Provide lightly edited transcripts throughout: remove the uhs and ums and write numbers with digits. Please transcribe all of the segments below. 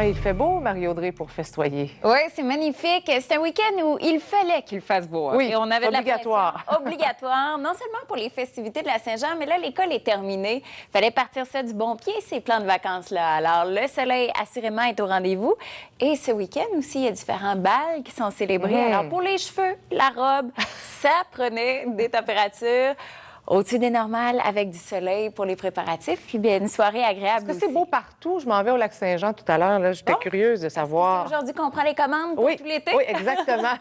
Il fait beau, Marie-Audrey, pour festoyer. Oui, c'est magnifique. C'est un week-end où il fallait qu'il fasse beau. Oui, et on avait obligatoire. De la pression obligatoire, non seulement pour les festivités de la Saint-Jean, mais là, l'école est terminée. Il fallait partir ça du bon pied, ces plans de vacances-là. Alors, le soleil, assurément, est au rendez-vous. Et ce week-end aussi, il y a différents bals qui sont célébrés. Alors, pour les cheveux, la robe, ça prenait des températures au-dessus des normales, avec du soleil pour les préparatifs, puis bien une soirée agréable. Est-ce que c'est beau partout? Je m'en vais au Lac-Saint-Jean tout à l'heure. J'étais curieuse de savoir. C'est aujourd'hui qu'on prend les commandes pour tout l'été? Oui, exactement.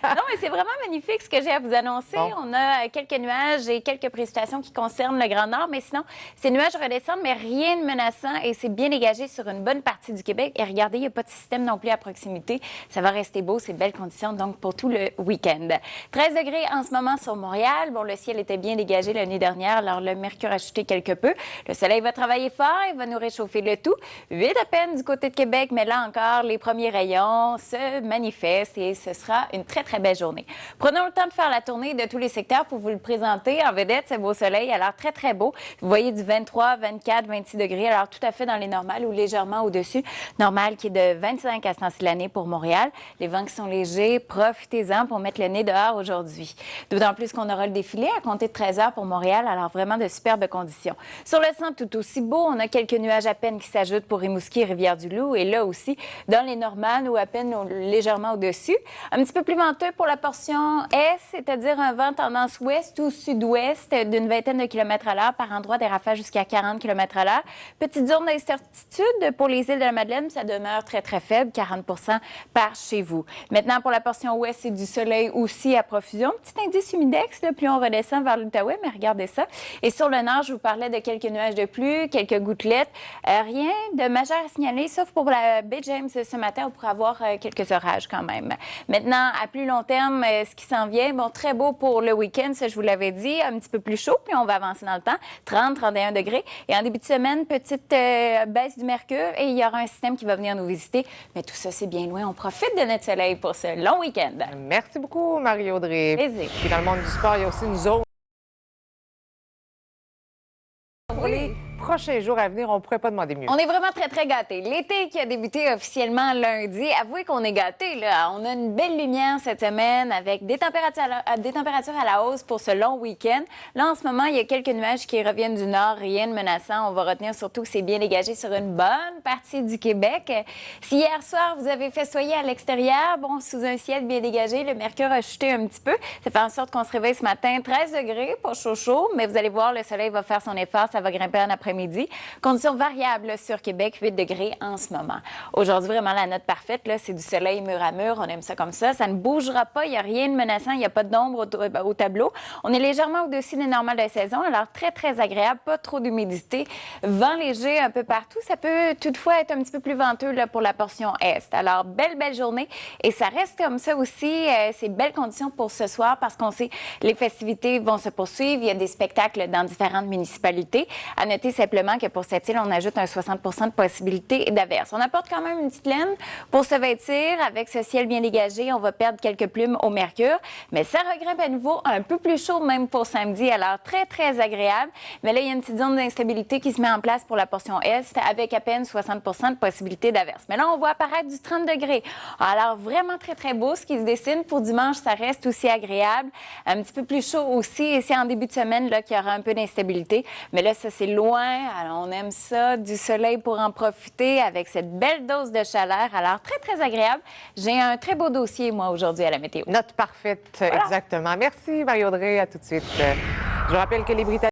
Non, mais c'est vraiment magnifique ce que j'ai à vous annoncer. Bon. On a quelques nuages et quelques précipitations qui concernent le Grand Nord, mais sinon, ces nuages redescendent, mais rien de menaçant et c'est bien dégagé sur une bonne partie du Québec. Et regardez, il n'y a pas de système non plus à proximité. Ça va rester beau, c'est de belles conditions donc pour tout le week-end. 13 degrés en ce moment sur Montréal. Bon, le ciel était bien dégagé l'année dernière, alors le mercure a chuté quelque peu. Le soleil va travailler fort, il va nous réchauffer le tout. 8 à peine du côté de Québec, mais là encore, les premiers rayons se manifestent et ce sera une très, très belle journée. Prenons le temps de faire la tournée de tous les secteurs pour vous le présenter en vedette, ce beau soleil. Alors, très, très beau. Vous voyez du 23, 24, 26 degrés, alors tout à fait dans les normales ou légèrement au-dessus. Normal qui est de 25 à ce temps-ci l'année pour Montréal. Les vents qui sont légers, profitez-en pour mettre le nez dehors aujourd'hui. D'autant plus qu'on aura le défilé à compter de 13 heures pour Montréal, alors vraiment de superbes conditions. Sur le centre, tout aussi beau, on a quelques nuages à peine qui s'ajoutent pour Rimouski et Rivière-du-Loup, et là aussi, dans les normales ou à peine légèrement au-dessus. Un petit peu plus venteux pour la portion est, c'est-à-dire un vent tendance ouest ou sud-ouest d'une vingtaine de kilomètres à l'heure, par endroit des rafales jusqu'à 40 kilomètres à l'heure. Petite zone d'incertitude pour les îles de la Madeleine, ça demeure très, très faible, 40 par chez vous. Maintenant, pour la portion ouest, c'est du soleil aussi à profusion. Petit indice humidex, là, plus on redescend vers l'Outaouais, mais regardez ça. Et sur le nord, je vous parlais de quelques nuages de pluie, quelques gouttelettes. Rien de majeur à signaler, sauf pour la baie James ce matin, on pourrait avoir quelques orages quand même. Maintenant, à plus long terme, ce qui s'en vient, bon, très beau pour le week-end, ça je vous l'avais dit, un petit peu plus chaud, puis on va avancer dans le temps, 30, 31 degrés. Et en début de semaine, petite baisse du mercure et il y aura un système qui va venir nous visiter. Mais tout ça, c'est bien loin. On profite de notre soleil pour ce long week-end. Merci beaucoup, Marie-Audrey. Plaisir. Puis dans le monde du sport, il y a aussi une zone. Pour les prochains jours à venir, on ne pourrait pas demander mieux. On est vraiment très, très gâtés. L'été qui a débuté officiellement lundi, avouez qu'on est gâtés, là. On a une belle lumière cette semaine avec des températures à la hausse pour ce long week-end. Là, en ce moment, il y a quelques nuages qui reviennent du nord, rien de menaçant. On va retenir surtout que c'est bien dégagé sur une bonne partie du Québec. Si hier soir, vous avez festoyé à l'extérieur, bon, sous un ciel bien dégagé, le mercure a chuté un petit peu. Ça fait en sorte qu'on se réveille ce matin, 13 degrés, pas chaud, mais vous allez voir, le soleil va faire son effort, ça va grimper en après-midi. Conditions variables sur Québec, 8 degrés en ce moment. Aujourd'hui, vraiment, la note parfaite, là, c'est du soleil mur à mur. On aime ça comme ça. Ça ne bougera pas. Il n'y a rien de menaçant. Il n'y a pas d'ombre au tableau. On est légèrement au-dessus des normales de saison. Alors, très, très agréable. Pas trop d'humidité. Vent léger un peu partout. Ça peut toutefois être un petit peu plus venteux là, pour la portion est. Alors, belle, belle journée. Et ça reste comme ça aussi. C'est belles conditions pour ce soir parce qu'on sait les festivités vont se poursuivre. Il y a des spectacles dans différentes municipalités. À noter simplement que pour cette île, on ajoute un 60 de possibilité d'averse. On apporte quand même une petite laine pour se vêtir. Avec ce ciel bien dégagé, on va perdre quelques plumes au mercure, mais ça regrimpe à nouveau un peu plus chaud même pour samedi, alors très, très agréable. Mais là, il y a une petite zone d'instabilité qui se met en place pour la portion est avec à peine 60 de possibilité d'averse. Mais là, on voit apparaître du 30 degrés. Alors, vraiment très, très beau ce qui se dessine. Pour dimanche, ça reste aussi agréable. Un petit peu plus chaud aussi. Et c'est en début de semaine là, qu'il y aura un peu d'instabilité. Mais là, ça, c'est loin. Alors, on aime ça, du soleil pour en profiter avec cette belle dose de chaleur. Alors, très, très agréable. J'ai un très beau dossier, moi, aujourd'hui à la météo. Note parfaite, voilà. Exactement. Merci, Marie-Audrey. À tout de suite. Je vous rappelle que les Britanniques...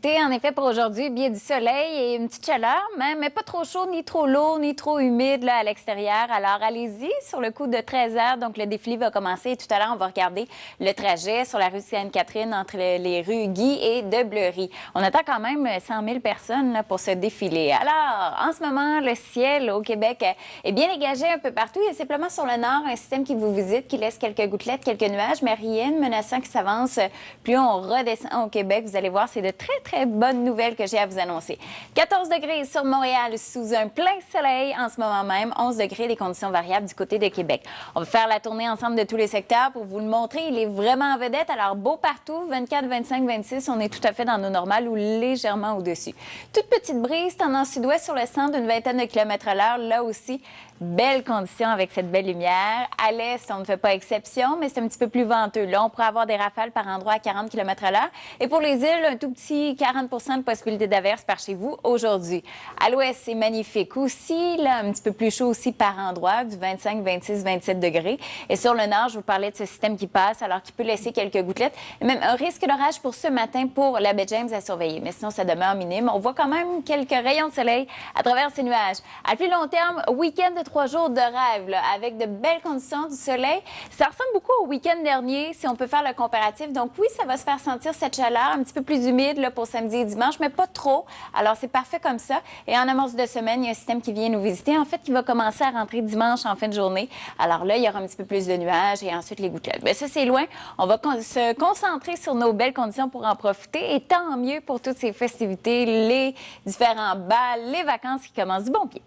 En effet, pour aujourd'hui, bien du soleil et une petite chaleur, mais pas trop chaud, ni trop lourd, ni trop humide là, à l'extérieur. Alors, allez-y sur le coup de 13 heures. Donc, le défilé va commencer. Et tout à l'heure, on va regarder le trajet sur la rue Sainte-Catherine entre les rues Guy et de Bleury. On attend quand même 100 000 personnes là, pour ce défilé. Alors, en ce moment, le ciel au Québec est bien dégagé un peu partout. Il y a simplement sur le nord un système qui vous visite, qui laisse quelques gouttelettes, quelques nuages, mais rien de menaçant qui s'avance. Plus on redescend au Québec, vous allez voir, c'est de très, très très bonne nouvelle que j'ai à vous annoncer. 14 degrés sur Montréal sous un plein soleil en ce moment même. 11 degrés, des conditions variables du côté de Québec. On va faire la tournée ensemble de tous les secteurs pour vous le montrer. Il est vraiment en vedette. Alors, beau partout, 24, 25, 26, on est tout à fait dans nos normales ou légèrement au-dessus. Toute petite brise, tendance sud-ouest sur le centre d'une vingtaine de kilomètres à l'heure. Là aussi, belles conditions avec cette belle lumière. À l'est, on ne fait pas exception, mais c'est un petit peu plus venteux. Là, on pourrait avoir des rafales par endroit à 40 km à l'heure. Et pour les îles, un tout petit 40 de possibilité d'averse par chez vous aujourd'hui. À l'ouest, c'est magnifique aussi. Là, un petit peu plus chaud aussi par endroit, du 25, 26, 27 degrés. Et sur le nord, je vous parlais de ce système qui passe, alors qu'il peut laisser quelques gouttelettes. Et même un risque d'orage pour ce matin pour la baie James à surveiller. Mais sinon, ça demeure minime. On voit quand même quelques rayons de soleil à travers ces nuages. À plus long terme, week-end de 3 jours de rêve, là, avec de belles conditions du soleil. Ça ressemble beaucoup au week-end dernier, si on peut faire le comparatif. Donc oui, ça va se faire sentir cette chaleur, un petit peu plus humide là, pour samedi et dimanche, mais pas trop. Alors c'est parfait comme ça. Et en amorce de semaine, il y a un système qui vient nous visiter, en fait, qui va commencer à rentrer dimanche en fin de journée. Alors là, il y aura un petit peu plus de nuages et ensuite les gouttelettes. Bien, ça, c'est loin. On va se concentrer sur nos belles conditions pour en profiter. Et tant mieux pour toutes ces festivités, les différents bals, les vacances qui commencent du bon pied.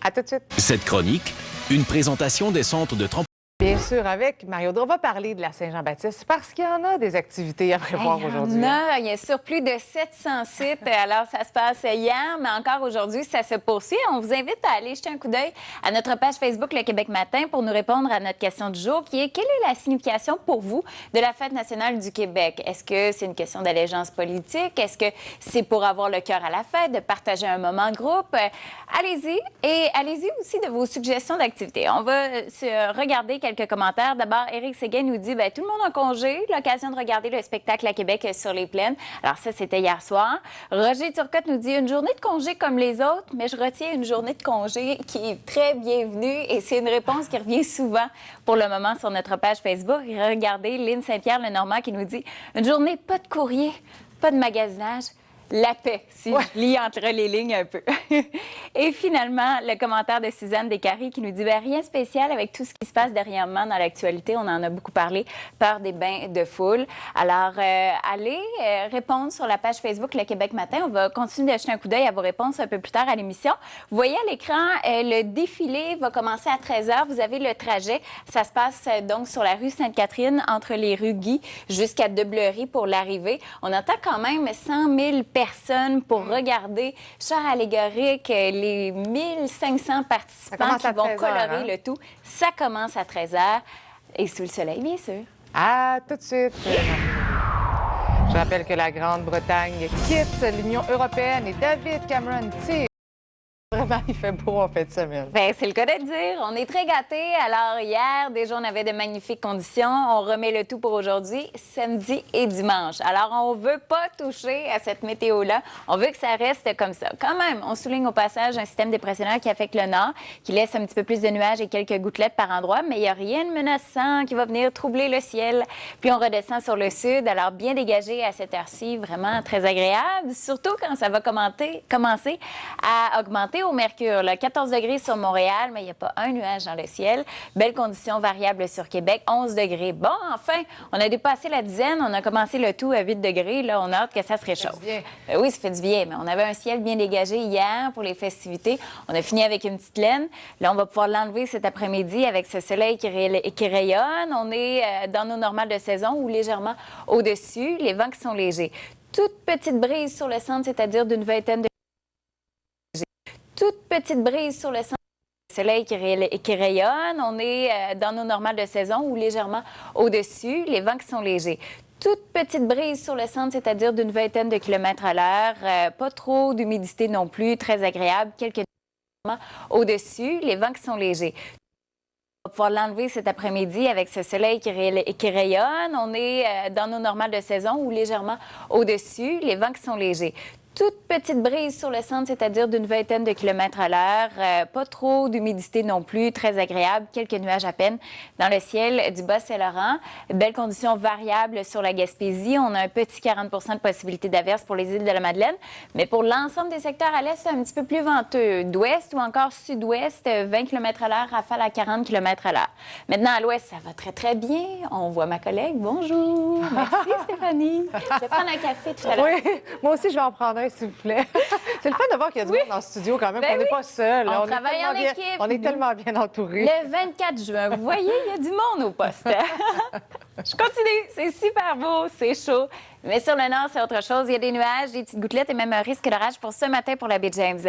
À tout de suite. Cette chronique, une présentation des centres de trampoline. Bien sûr, avec Mario, on va parler de la Saint-Jean-Baptiste parce qu'il y en a des activités à prévoir aujourd'hui. Il y a sur plus de 700 sites. Alors, ça se passe hier, mais encore aujourd'hui, ça se poursuit. On vous invite à aller jeter un coup d'œil à notre page Facebook Le Québec Matin pour nous répondre à notre question du jour qui est: quelle est la signification pour vous de la Fête nationale du Québec? Est-ce que c'est une question d'allégeance politique? Est-ce que c'est pour avoir le cœur à la fête, de partager un moment de groupe? Allez-y et allez-y aussi de vos suggestions d'activités. On va se regarder quelques commentaires. D'abord, Éric Séguin nous dit tout le monde en congé, l'occasion de regarder le spectacle à Québec sur les plaines. Alors ça, c'était hier soir. Roger Turcotte nous dit une journée de congé comme les autres, mais je retiens une journée de congé qui est très bienvenue et c'est une réponse qui revient souvent pour le moment sur notre page Facebook. Regardez Lynn Saint-Pierre-le-Normand qui nous dit une journée pas de courrier, pas de magasinage. La paix, si je lis entre les lignes un peu. Et finalement, le commentaire de Suzanne Descaries qui nous dit rien de spécial avec tout ce qui se passe dernièrement dans l'actualité. On en a beaucoup parlé, peur des bains de foule. Alors, allez répondre sur la page Facebook Le Québec Matin. On va continuer de jeter un coup d'œil à vos réponses un peu plus tard à l'émission. Vous voyez à l'écran, le défilé va commencer à 13h. Vous avez le trajet. Ça se passe donc sur la rue Sainte-Catherine, entre les rues Guy jusqu'à Debleury pour l'arrivée. On attend quand même 100 000 personnes pour regarder char allégorique, les 1500 participants qui vont colorer le tout. Ça commence à 13h et sous le soleil, bien sûr. À tout de suite. Je rappelle que la Grande-Bretagne quitte l'Union européenne et David Cameron tire. Vraiment, il fait beau en fin de semaine. Bien, c'est le cas de le dire. On est très gâtés. Alors, hier, déjà, on avait de magnifiques conditions. On remet le tout pour aujourd'hui, samedi et dimanche. Alors, on ne veut pas toucher à cette météo-là. On veut que ça reste comme ça. Quand même, on souligne au passage un système dépressionnaire qui affecte le nord, qui laisse un petit peu plus de nuages et quelques gouttelettes par endroit, mais il n'y a rien de menaçant qui va venir troubler le ciel. Puis, on redescend sur le sud. Alors, bien dégagé à cette heure-ci, vraiment très agréable, surtout quand ça va commencer à augmenter au mercure. Là, 14 degrés sur Montréal, mais il n'y a pas un nuage dans le ciel. Belles conditions variables sur Québec, 11 degrés. Bon, enfin, on a dépassé la dizaine. On a commencé le tout à 8 degrés. Là, on a hâte que ça se réchauffe. Oui, ça fait du bien, mais on avait un ciel bien dégagé hier pour les festivités. On a fini avec une petite laine. Là, on va pouvoir l'enlever cet après-midi avec ce soleil qui rayonne. On est dans nos normales de saison ou légèrement au-dessus. Les vents qui sont légers. Toute petite brise sur le centre, c'est-à-dire d'une vingtaine de toute petite brise sur le centre. Le soleil qui rayonne. On est dans nos normales de saison ou légèrement au-dessus. Les vents qui sont légers. Toute petite brise sur le centre, c'est-à-dire d'une vingtaine de kilomètres à l'heure. Pas trop d'humidité non plus. Très agréable. Quelques au-dessus. Les vents qui sont légers. On va pouvoir l'enlever cet après-midi avec ce soleil qui rayonne. On est dans nos normales de saison ou légèrement au-dessus. Les vents qui sont légers. Toute petite brise sur le centre, c'est-à-dire d'une vingtaine de kilomètres à l'heure. Pas trop d'humidité non plus, très agréable. Quelques nuages à peine dans le ciel du Bas-Saint-Laurent. Belles conditions variables sur la Gaspésie. On a un petit 40 de possibilité d'averse pour les îles de la Madeleine. Mais pour l'ensemble des secteurs à l'est, c'est un petit peu plus venteux. D'ouest ou encore sud-ouest, 20 km à l'heure, rafale à 40 km à l'heure. Maintenant, à l'ouest, ça va très, très bien. On voit ma collègue. Bonjour. Merci, Stéphanie. Je vais prendre un café tout à l'heure. Oui, moi aussi, je vais en prendre un, s'il vous plaît. C'est le fun de voir qu'il y a du monde dans le studio quand même, Ben qu'on n'est oui. pas seul. On travaille en équipe. On est tellement bien entourés. Le 24 juin, vous voyez, il y a du monde au poste. Je continue. C'est super beau, c'est chaud. Mais sur le nord, c'est autre chose. Il y a des nuages, des petites gouttelettes et même un risque d'orage pour ce matin pour la baie James.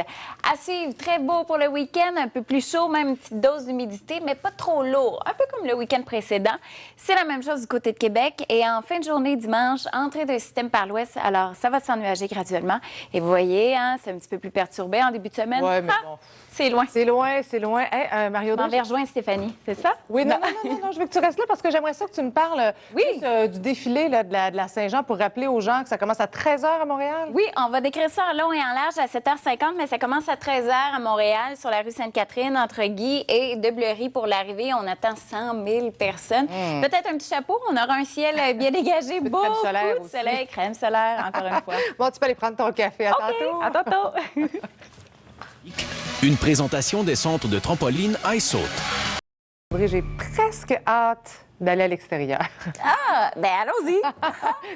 À suivre, très beau pour le week-end, un peu plus chaud, même une petite dose d'humidité, mais pas trop lourd. Un peu comme le week-end précédent. C'est la même chose du côté de Québec. Et en fin de journée, dimanche, entrée d'un système par l'ouest. Alors, ça va s'ennuager graduellement. Et vous voyez, hein, c'est un petit peu plus perturbé en début de semaine. Oui, mais bon. C'est loin. C'est loin, c'est loin. Hey, Mario, On va rejoindre Stéphanie, c'est ça? Oui, non, je veux que tu restes là parce que j'aimerais ça que tu me parles du défilé là, de la Saint-Jean pour rappeler aux gens que ça commence à 13h à Montréal. Oui, on va décrire ça en long et en large à 7h50, mais ça commence à 13h à Montréal, sur la rue Sainte-Catherine, entre Guy et de Bleury pour l'arrivée. On attend 100 000 personnes. Peut-être un petit chapeau. On aura un ciel bien dégagé, beau, crème solaire de soleil, crème solaire, encore une fois. Bon, tu peux aller prendre ton café. À tantôt. À tantôt. Une présentation des centres de trampoline iSaute. J'ai presque hâte d'aller à l'extérieur. Ah, ben allons-y.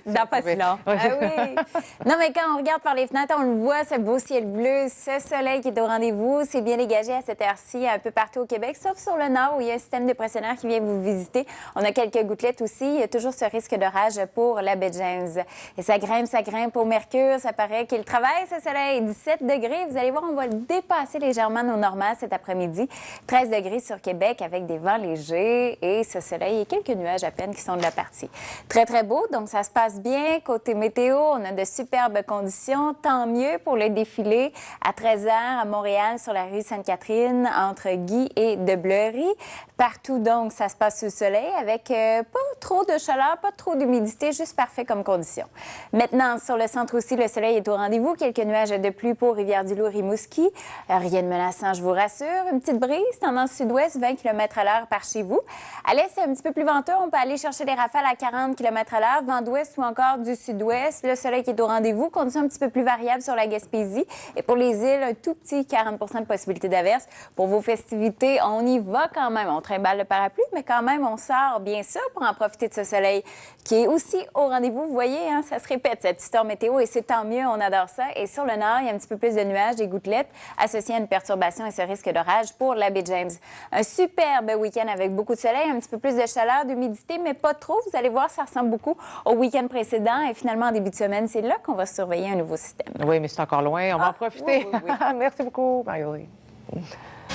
Dans pas si long. Oui. Ah oui. Non, mais quand on regarde par les fenêtres, on le voit, ce beau ciel bleu, ce soleil qui est au rendez-vous. C'est bien dégagé à cette heure-ci un peu partout au Québec, sauf sur le nord où il y a un système de pressionnaire qui vient vous visiter. On a quelques gouttelettes aussi. Il y a toujours ce risque d'orage pour la baie James. Et ça grimpe au mercure. Ça paraît qu'il travaille, ce soleil. 17 degrés. Vous allez voir, on va le dépasser légèrement nos normales cet après-midi. 13 degrés sur Québec avec des vents légers et ce soleil et quelques nuages à peine qui sont de la partie. Très, très beau. Donc, ça se passe bien. Côté météo, on a de superbes conditions. Tant mieux pour le défilé à 13h à Montréal sur la rue Sainte-Catherine entre Guy et de Bleury. Partout, donc, ça se passe sous le soleil avec pas trop de chaleur, pas trop d'humidité, juste parfait comme condition. Maintenant, sur le centre aussi, le soleil est au rendez-vous. Quelques nuages de pluie pour Rivière-du-Loup, Rimouski. Rien de menaçant, je vous rassure. Une petite brise, tendance sud-ouest, 20 km à l'heure par chez vous. À l'est, c'est un petit peu plus venteux. On peut aller chercher des rafales à 40 km à l'heure, vent d'ouest ou encore du sud-ouest. Le soleil qui est au rendez-vous. Conditions un petit peu plus variables sur la Gaspésie. Et pour les îles, un tout petit 40 de possibilité d'averse. Pour vos festivités, on y va quand même. On trimballe le parapluie, mais quand même, on sort bien sûr pour en profiter de ce soleil qui est aussi au rendez-vous. Vous voyez, hein, ça se répète, cette histoire météo, et c'est tant mieux, on adore ça. Et sur le nord, il y a un petit peu plus de nuages, des gouttelettes, associées à une perturbation et ce risque d'orage pour la baie James. Un superbe week-end avec beaucoup de soleil, un petit peu plus de chaleur, d'humidité, mais pas trop. Vous allez voir, ça ressemble beaucoup au week-end précédent. Et finalement, en début de semaine, c'est là qu'on va surveiller un nouveau système. Oui, mais c'est encore loin. On va en profiter. Oui. Merci beaucoup, Mario.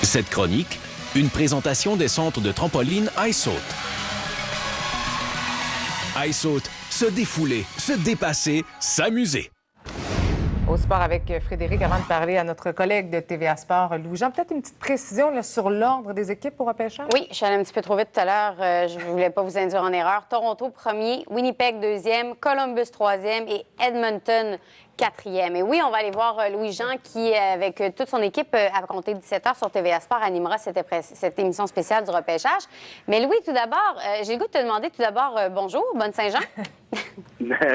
Cette chronique, une présentation des centres de trampoline iSaute. iSaute, se défouler, se dépasser, s'amuser. Au sport avec Frédéric, avant de parler à notre collègue de TVA Sport, Louis-Jean, peut-être une petite précision là, sur l'ordre des équipes pour repêchage? Oui, je suis allée un petit peu trop vite tout à l'heure. Je ne voulais pas vous induire en erreur. Toronto, premier. Winnipeg, deuxième. Columbus, troisième. Et Edmonton, quatrième. Et oui, on va aller voir Louis-Jean qui, avec toute son équipe, à compter 17h sur TVA Sport, animera cette émission spéciale du repêchage. Mais Louis, tout d'abord, j'ai le goût de te demander tout d'abord bonjour, bonne Saint-Jean.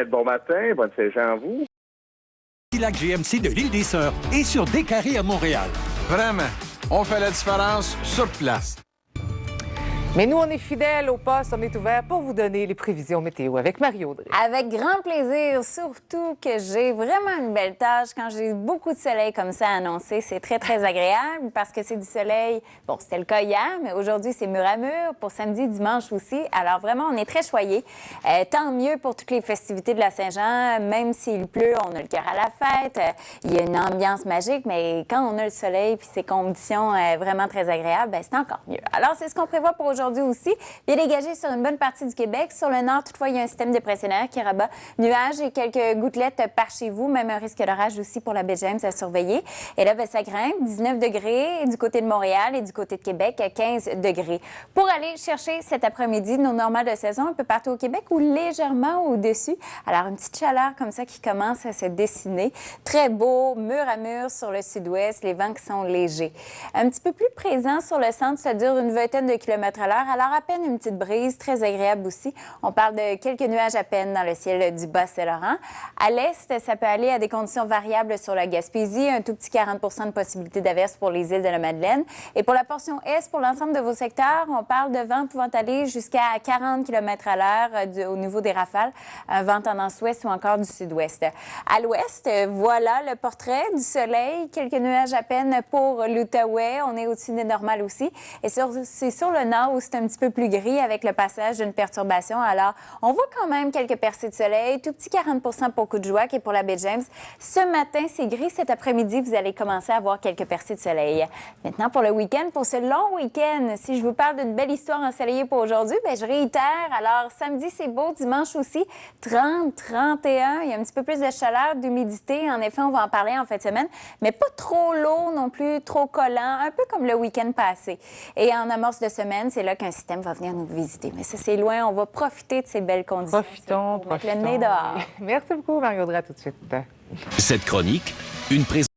Bon matin, bonne Saint-Jean à vous. Lac GMC de l'île des Sœurs et sur Descarrés à Montréal. Vraiment, on fait la différence sur place. Mais nous, on est fidèles au poste, on est ouvert pour vous donner les prévisions météo avec Mario Audrey. Avec grand plaisir, surtout que j'ai vraiment une belle tâche. Quand j'ai beaucoup de soleil comme ça à annoncer, c'est très, très agréable parce que c'est du soleil. Bon, c'était le cas hier, mais aujourd'hui, c'est mur à mur. Pour samedi, dimanche aussi. Alors vraiment, on est très choyés. Tant mieux pour toutes les festivités de la Saint-Jean. Même s'il pleut, on a le cœur à la fête. Il y a une ambiance magique, mais quand on a le soleil puis ces conditions vraiment très agréables, bien, c'est encore mieux. Alors, c'est ce qu'on prévoit pour aujourd'hui. aujourd'hui aussi. Bien dégagé sur une bonne partie du Québec. Sur le nord, toutefois, il y a un système dépressionnaire qui rabat nuages et quelques gouttelettes par chez vous. Même un risque d'orage aussi pour la baie James à surveiller. Et là, ça grimpe, 19 degrés du côté de Montréal et du côté de Québec, à 15 degrés. Pour aller chercher cet après-midi nos normales de saison un peu partout au Québec ou légèrement au-dessus. Alors, une petite chaleur comme ça qui commence à se dessiner. Très beau, mur à mur sur le sud-ouest, les vents qui sont légers. Un petit peu plus présent sur le centre, ça dure une vingtaine de kilomètres à l'heure. Alors, à peine une petite brise, très agréable aussi. On parle de quelques nuages à peine dans le ciel du Bas-Saint-Laurent. À l'est, ça peut aller à des conditions variables sur la Gaspésie, un tout petit 40 de possibilité d'averse pour les îles de la Madeleine. Et pour la portion est, pour l'ensemble de vos secteurs, on parle de vents pouvant aller jusqu'à 40 km à l'heure au niveau des rafales, un vent tendance ouest ou encore du sud-ouest. À l'ouest, voilà le portrait du soleil, quelques nuages à peine pour l'Outaouais. On est au-dessus des normales aussi. Et c'est sur le nord où c'est un petit peu plus gris avec le passage d'une perturbation. Alors, on voit quand même quelques percées de soleil, tout petit 40 pour Coudjouac et pour la baie James. Ce matin, c'est gris. Cet après-midi, vous allez commencer à voir quelques percées de soleil. Maintenant, pour le week-end, pour ce long week-end, si je vous parle d'une belle histoire ensoleillée pour aujourd'hui, bien, je réitère. Alors, samedi, c'est beau. Dimanche aussi, 30, 31. Il y a un petit peu plus de chaleur, d'humidité. En effet, on va en parler en fin de semaine, mais pas trop lourd non plus, trop collant, un peu comme le week-end passé. Et en amorce de semaine, c'est là qu'un système va venir nous visiter. Mais ça, c'est loin. On va profiter de ces belles conditions. Profitons. Le nez dehors. Merci beaucoup, Marie-Audrey. À tout de suite. Cette chronique, une présentation